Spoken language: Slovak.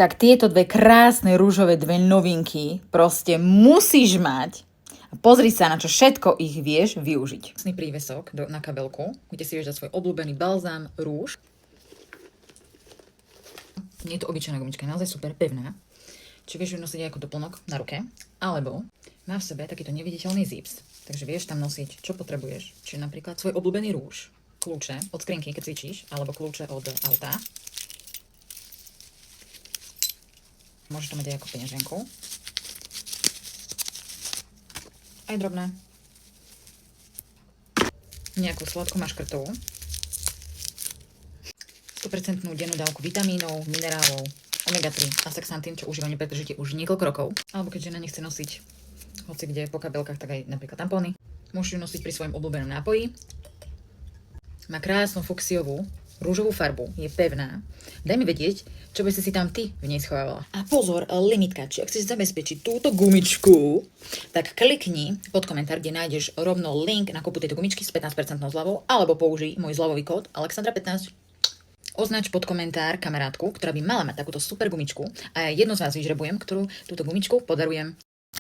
tak tieto dve krásne rúžové dve novinky proste musíš mať. A pozri sa, na čo všetko ich vieš využiť. Vlastný prívesok na kabelku, kde si vieš dať svoj obľúbený balzám, rúž. Nie je to obyčajná gumička, je naozaj super pevná. Či vieš ju nosiť aj ako doplnok na ruke, alebo má v sebe takýto neviditeľný zips. Takže vieš tam nosiť, čo potrebuješ. Čiže napríklad svoj obľúbený rúž, kľúče od skrinky, keď cvičíš, alebo kľúče od auta. Môžeš to mať aj ako peňaženku. Aj drobné. Nejakú sladkú maškrtovú. 100% dennú dávku vitamínov, minerálov, omega-3 a sexantín, čo užívam nepretržite už niekoľko rokov. Alebo keď žena nechce nosiť hoci kde po kabelkách, tak aj napríklad tampóny. Môžeš ju nosiť pri svojom obľúbenom nápoji. Má krásnu fuksiovú rúžovú farbu, je pevná. Daj mi vedieť, čo by si tam ty v nej schovávala. A pozor, limitka, či ak chceš zabezpečiť túto gumičku, tak klikni pod komentár, kde nájdeš rovno link na kúpu tejto gumičky s 15% zľavou, alebo použij môj zľavový kód Alexandra15. Označ pod komentár kamarátku, ktorá by mala mať takúto super gumičku a ja jedno z vás vyžrebujem, ktorú túto gumičku podarujem.